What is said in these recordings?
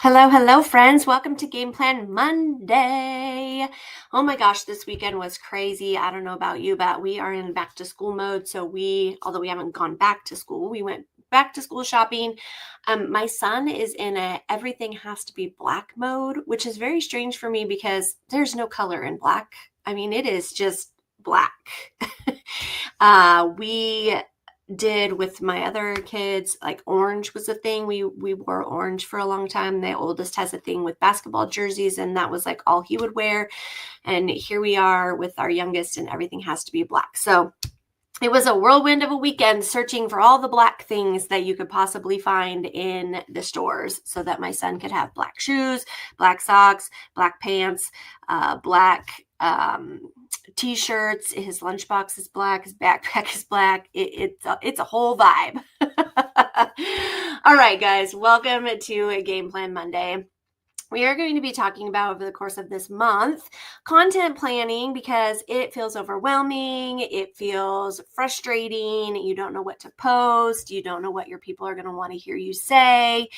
Hello, hello, friends. Welcome to Game Plan Monday. Oh my gosh, this weekend was crazy. I don't know about you, but we are in back to school mode. Although we haven't gone back to school, we went back to school shopping. My son is in a everything has to be black mode, which is very strange for me because there's no color in black. I mean, it is just black. We did with my other kids, like orange was a thing. We wore orange for a long time. The oldest has a thing with basketball jerseys, and that was like all he would wear. And here we are with our youngest, and everything has to be black. So it was a whirlwind of a weekend searching for all the black things that you could possibly find in the stores so that my son could have black shoes, black socks, black pants, black t-shirts. His lunchbox is black. His backpack is black. It's a whole vibe. All right, guys, welcome to a Game Plan Monday. We are going to be talking about over the course of this month content planning because it feels overwhelming. It feels frustrating. You don't know what to post. You don't know what your people are going to want to hear you say.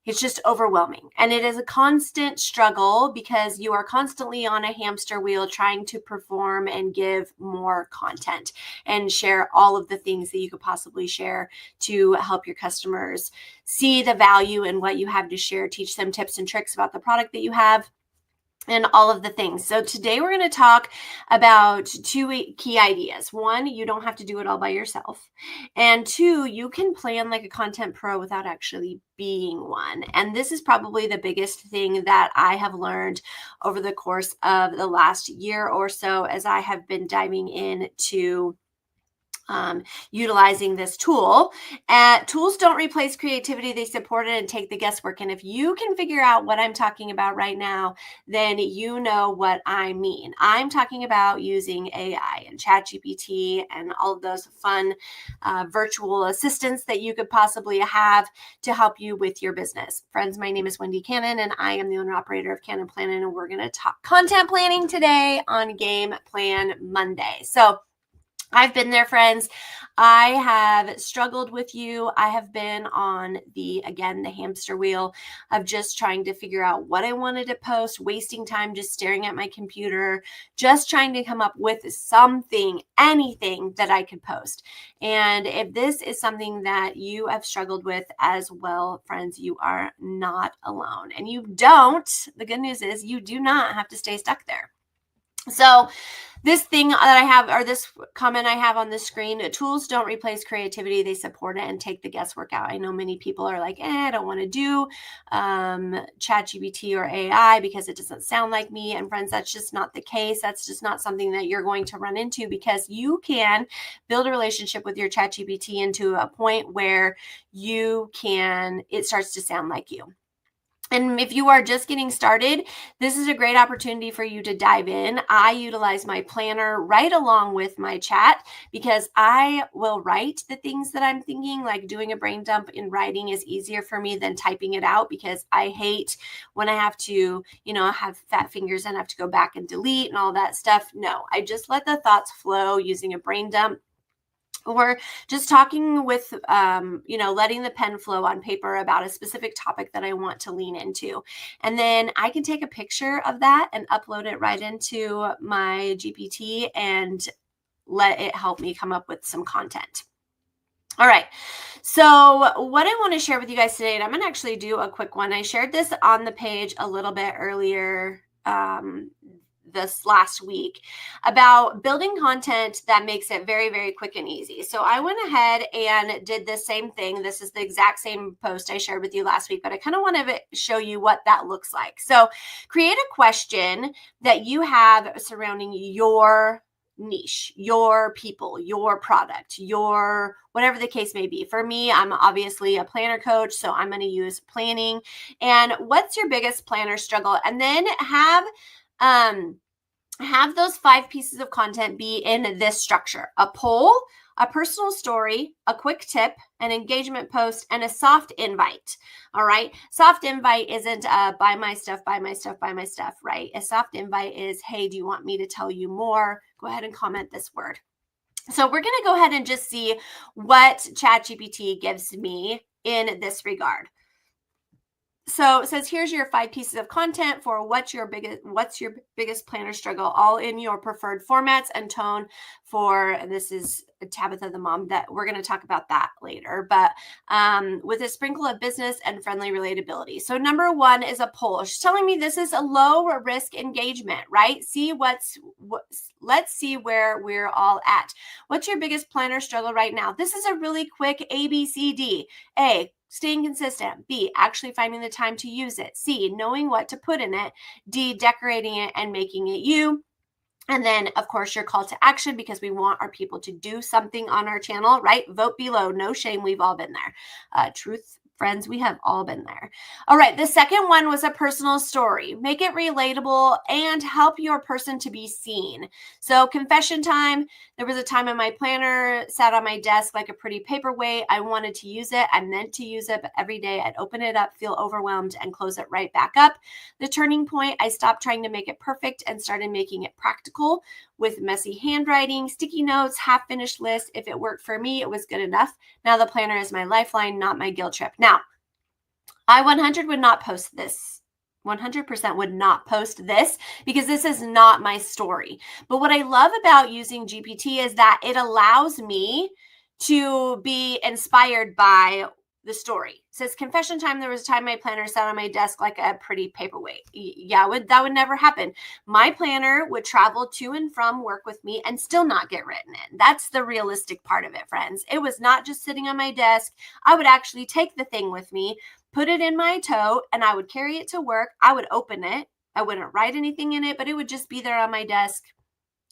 It's just overwhelming. And it is a constant struggle because you are constantly on a hamster wheel trying to perform and give more content and share all of the things that you could possibly share to help your customers see the value in what you have to share, teach them tips and tricks about the product that you have, and all of the things. So today we're going to talk about two key ideas. One, you don't have to do it all by yourself. And two, you can plan like a content pro without actually being one. And this is probably the biggest thing that I have learned over the course of the last year or so as I have been diving into utilizing this tool. Tools don't replace creativity, they support it and take the guesswork. And if you can figure out what I'm talking about right now, then you know what I mean. I'm talking about using AI and ChatGPT and all of those fun virtual assistants that you could possibly have to help you with your business. Friends, my name is Wendy Cannon and I am the owner operator of Cannon Planning, and we're going to talk content planning today on Game Plan Monday. So I've been there, friends. I have struggled with you. I have been on the hamster wheel of just trying to figure out what I wanted to post, wasting time just staring at my computer, just trying to come up with something, anything that I could post. And if this is something that you have struggled with as well, friends, you are not alone. And the good news is you do not have to stay stuck there. So this thing that I have, or this comment I have on the screen, tools don't replace creativity, they support it and take the guesswork out. I know many people are like, I don't want to do ChatGPT or AI because it doesn't sound like me. And friends, that's just not the case. That's just not something that you're going to run into, because you can build a relationship with your ChatGPT into a point where it starts to sound like you. And if you are just getting started, this is a great opportunity for you to dive in. I utilize my planner right along with my chat because I will write the things that I'm thinking. Like doing a brain dump in writing is easier for me than typing it out, because I hate when I have to, have fat fingers and have to go back and delete and all that stuff. No, I just let the thoughts flow using a brain dump. Or just talking with, letting the pen flow on paper about a specific topic that I want to lean into. And then I can take a picture of that and upload it right into my GPT and let it help me come up with some content. All right. So what I want to share with you guys today, and I'm going to actually do a quick one. I shared this on the page a little bit earlier this last week about building content that makes it very, very quick and easy. So I went ahead and did the same thing. This is the exact same post I shared with you last week, but I kind of want to show you what that looks like. So create a question that you have surrounding your niche, your people, your product, your whatever the case may be. For me, I'm obviously a planner coach, so I'm going to use planning. And what's your biggest planner struggle? And then have those 5 pieces of content be in this structure: a poll, a personal story, a quick tip, an engagement post, and a soft invite. All right. Soft invite isn't buy my stuff, right? A soft invite is, hey, do you want me to tell you more? Go ahead and comment this word. So we're going to go ahead and just see what ChatGPT gives me in this regard. So it says, here's your 5 pieces of content for what's your biggest planner struggle, all in your preferred formats and tone. For this is Tabitha the mom, that we're going to talk about that later, but with a sprinkle of business and friendly relatability. So number 1 is a poll. She's telling me this is a low risk engagement, right? Let's see where we're all at. What's your biggest planner struggle right now? This is a really quick ABCD. A, staying consistent. B, actually finding the time to use it. C, knowing what to put in it. D, decorating it and making it you. And then, of course, your call to action, because we want our people to do something on our channel, right? Vote below. No shame. We've all been there. Truth, friends, we have all been there. All right. The second one was a personal story. Make it relatable and help your person to be seen. So confession time. There was a time when my planner sat on my desk like a pretty paperweight. I wanted to use it. I meant to use it, but every day I'd open it up, feel overwhelmed, and close it right back up. The turning point, I stopped trying to make it perfect and started making it practical with messy handwriting, sticky notes, half-finished lists. If it worked for me, it was good enough. Now the planner is my lifeline, not my guilt trip. Now, I 100 would not post this. 100% would not post this because this is not my story. But what I love about using GPT is that it allows me to be inspired by the story. It says, confession time, there was a time my planner sat on my desk like a pretty paperweight. Yeah, that would never happen. My planner would travel to and from work with me and still not get written in. That's the realistic part of it, friends. It was not just sitting on my desk. I would actually take the thing with me, put it in my tote, and I would carry it to work. I would open it. I wouldn't write anything in it, but it would just be there on my desk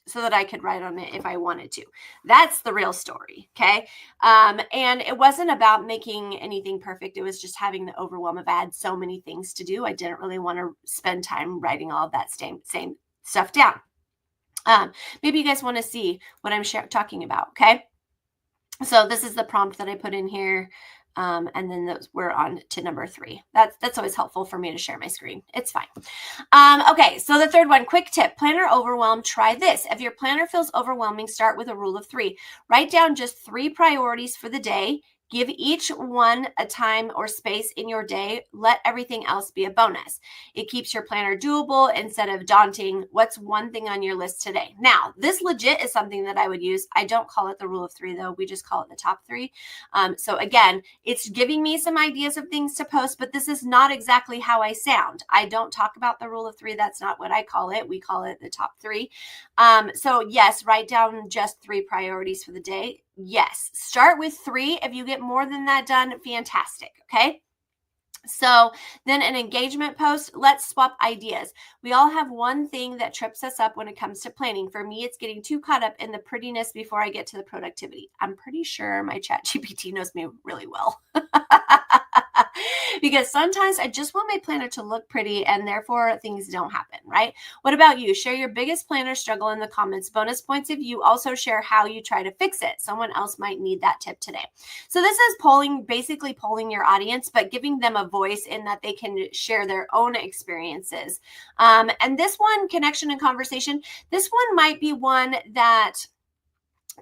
so that I could write on it if I wanted to. That's the real story, okay? And it wasn't about making anything perfect. It was just having the overwhelm of I had so many things to do. I didn't really want to spend time writing all of that same stuff down. Maybe you guys want to see what I'm talking about, okay? So this is the prompt that I put in here. And then we're on to number 3. That's always helpful for me to share my screen. It's fine. Okay, so the third one, quick tip, planner overwhelm, try this. If your planner feels overwhelming, start with a rule of 3. Write down just 3 priorities for the day. Give each one a time or space in your day. Let everything else be a bonus. It keeps your planner doable instead of daunting. What's one thing on your list today? Now, this legit is something that I would use. I don't call it the rule of 3, though. We just call it the top 3. So again, it's giving me some ideas of things to post, but this is not exactly how I sound. I don't talk about the rule of 3. That's not what I call it. We call it the top 3. So yes, write down just 3 priorities for the day. Yes, start with 3. If you get more than that done, fantastic. Okay. So then an engagement post, let's swap ideas. We all have one thing that trips us up when it comes to planning. For me, it's getting too caught up in the prettiness before I get to the productivity. I'm pretty sure my chat GPT knows me really well. Because sometimes I just want my planner to look pretty and therefore things don't happen, right? What about you? Share your biggest planner struggle in the comments. Bonus points if you also share how you try to fix it. Someone else might need that tip today. So this is basically polling your audience, but giving them a voice in that they can share their own experiences. And this one, connection and conversation, this one might be one that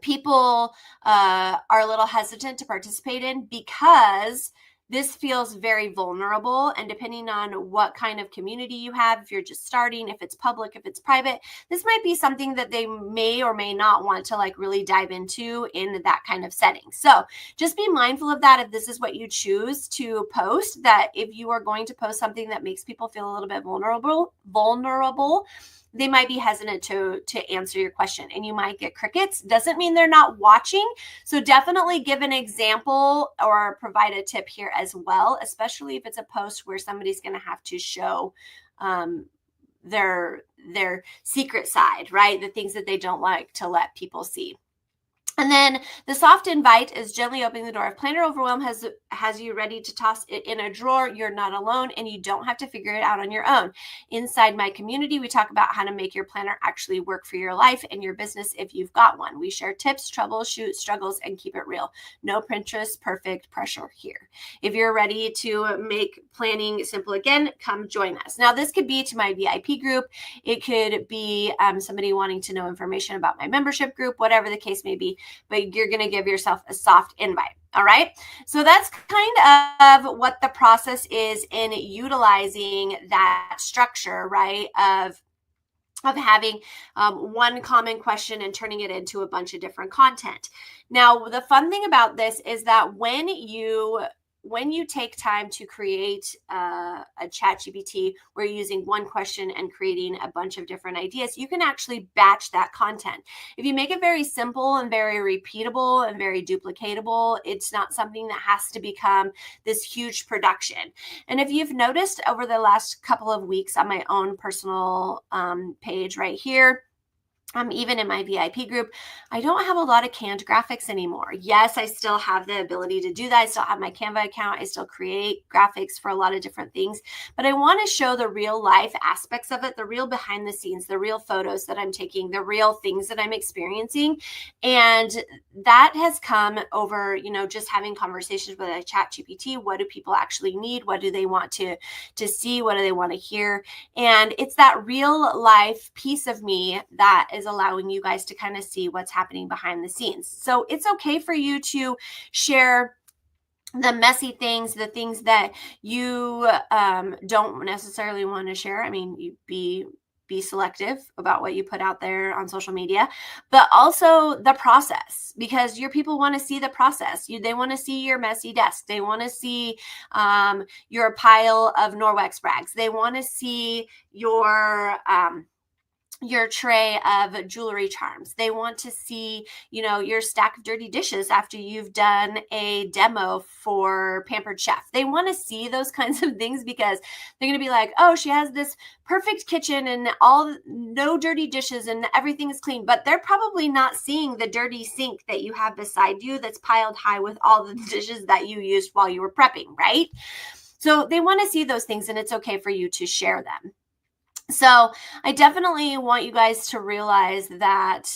people are a little hesitant to participate in because this feels very vulnerable, and depending on what kind of community you have, if you're just starting, if it's public, if it's private, this might be something that they may or may not want to like really dive into in that kind of setting. So just be mindful of that if this is what you choose to post, that if you are going to post something that makes people feel a little bit vulnerable, they might be hesitant to answer your question, and you might get crickets. Doesn't mean they're not watching. So definitely give an example or provide a tip here as well, especially if it's a post where somebody's going to have to show their secret side, right? The things that they don't like to let people see. And then the soft invite is gently opening the door. If planner overwhelm has you ready to toss it in a drawer, you're not alone, and you don't have to figure it out on your own. Inside my community, we talk about how to make your planner actually work for your life and your business if you've got one. We share tips, troubleshoot, struggles, and keep it real. No Pinterest perfect pressure here. If you're ready to make planning simple again, come join us. Now, this could be to my VIP group. It could be somebody wanting to know information about my membership group, whatever the case may be. But you're going to give yourself a soft invite. All right. So that's kind of what the process is in utilizing that structure, right? Of having one common question and turning it into a bunch of different content. Now, the fun thing about this is that when you take time to create a chat GPT where you're using one question and creating a bunch of different ideas, you can actually batch that content. If you make it very simple and very repeatable and very duplicatable, it's not something that has to become this huge production. And if you've noticed over the last couple of weeks on my own personal page right here, even in my VIP group, I don't have a lot of canned graphics anymore. Yes, I still have the ability to do that. I still have my Canva account. I still create graphics for a lot of different things, but I want to show the real life aspects of it, the real behind the scenes, the real photos that I'm taking, the real things that I'm experiencing. And that has come over, just having conversations with a chat GPT. What do people actually need? What do they want to see? What do they want to hear? And it's that real life piece of me that is allowing you guys to kind of see what's happening behind the scenes. So it's okay for you to share the messy things, the things that you don't necessarily want to share. I mean, you be selective about what you put out there on social media, but also the process, because your people want to see the process. They want to see your messy desk. They want to see your pile of Norwex rags. They want to see your tray of jewelry charms. They want to see, your stack of dirty dishes after you've done a demo for Pampered Chef. They want to see those kinds of things because they're going to be like, oh, she has this perfect kitchen and no dirty dishes and everything is clean. But they're probably not seeing the dirty sink that you have beside you that's piled high with all the dishes that you used while you were prepping, right? So they want to see those things, and it's okay for you to share them. So I definitely want you guys to realize that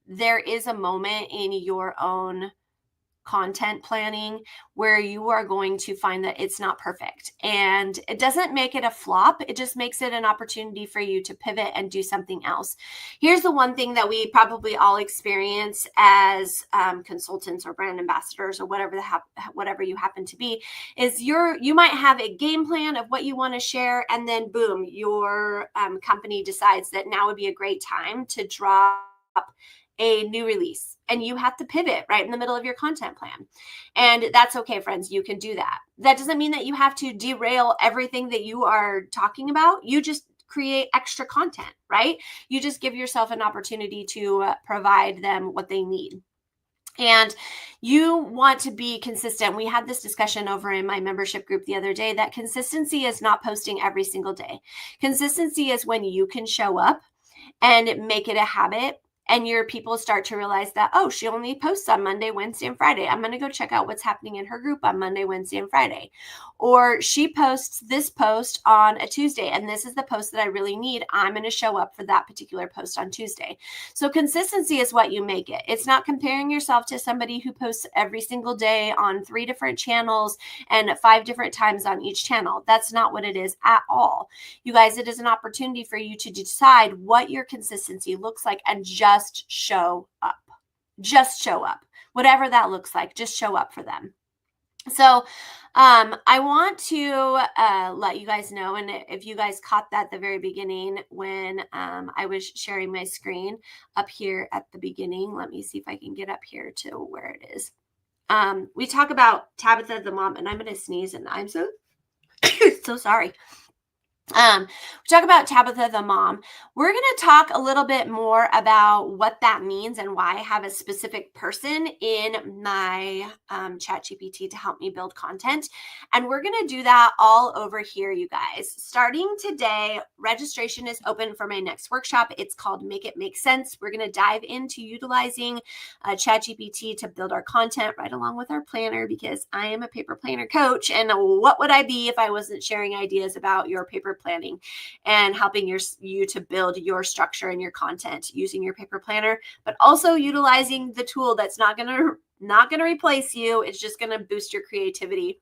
there is a moment in your own content planning where you are going to find that it's not perfect, and it doesn't make it a flop. It just makes it an opportunity for you to pivot and do something else. Here's the one thing that we probably all experience as consultants or brand ambassadors or whatever you happen to be, is you might have a game plan of what you want to share, and then boom, your company decides that now would be a great time to drop a new release, and you have to pivot right in the middle of your content plan. And that's okay, friends. You can do that. That doesn't mean that you have to derail everything that you are talking about. You just create extra content, right? You just give yourself an opportunity to provide them what they need. And you want to be consistent. We had this discussion over in my membership group the other day that consistency is not posting every single day. Consistency is when you can show up and make it a habit, and your people start to realize that, oh, she only posts on Monday, Wednesday, and Friday. I'm going to go check out what's happening in her group on Monday, Wednesday, and Friday. Or she posts this post on a Tuesday, and this is the post that I really need. I'm going to show up for that particular post on Tuesday. So consistency is what you make it. It's not comparing yourself to somebody who posts every single day on 3 different channels and 5 different times on each channel. That's not what it is at all. You guys, it is an opportunity for you to decide what your consistency looks like and just show up. Just show up. Whatever that looks like, just show up for them. So I want to let you guys know, and if you guys caught that at the very beginning when I was sharing my screen up here at the beginning, let me see if I can get up here to where it is. We talk about Tabitha the mom, and I'm going to sneeze, and I'm so sorry. We talk about Tabitha the mom. We're going to talk a little bit more about what that means and why I have a specific person in my chat GPT to help me build content. And we're going to do that all over here, you guys. Starting today, registration is open for my next workshop. It's called Make It Make Sense. We're going to dive into utilizing chat GPT to build our content right along with our planner, because I am a paper planner coach. And what would I be if I wasn't sharing ideas about your paper planning and helping you to build your structure and your content using your paper planner, but also utilizing the tool that's not going to replace you. It's just going to boost your creativity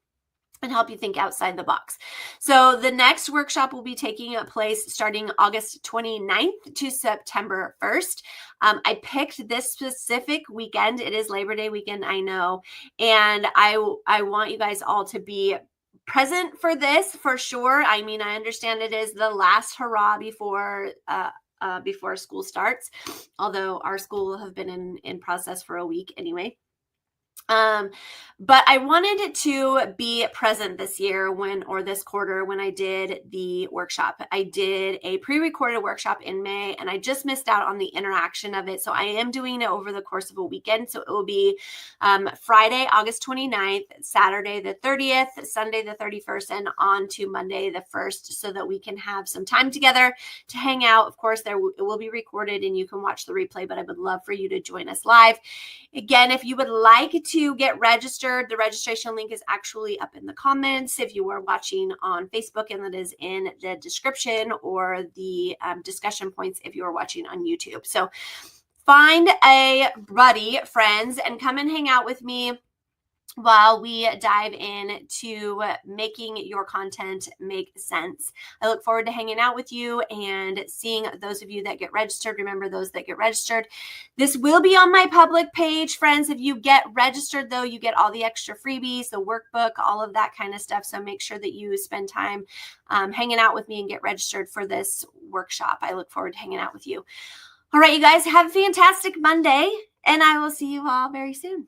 and help you think outside the box. So the next workshop will be taking place starting August 29th to September 1st. I picked this specific weekend. It is Labor Day weekend, I know. And I want you guys all to be present for this for sure. I mean, I understand it is the last hurrah before school starts, although our school will have been in process for a week anyway. But I wanted to be present this year or this quarter when I did the workshop. I did a pre-recorded workshop in May and I just missed out on the interaction of it. So I am doing it over the course of a weekend. So it will be Friday, August 29th, Saturday the 30th, Sunday the 31st, and on to Monday the 1st, so that we can have some time together to hang out. Of course, it will be recorded and you can watch the replay, but I would love for you to join us live. Again, if you would like to get registered, the registration link is actually up in the comments if you are watching on Facebook, and that is in the description or the discussion points if you are watching on YouTube. So find a buddy, friends, and come and hang out with me while we dive into making your content make sense. I look forward to hanging out with you and seeing those of you that get registered. Remember, those that get registered, this will be on my public page, friends. If you get registered, though, you get all the extra freebies, the workbook, all of that kind of stuff. So make sure that you spend time hanging out with me and get registered for this workshop. I look forward to hanging out with you. All right, you guys, have a fantastic Monday, and I will see you all very soon.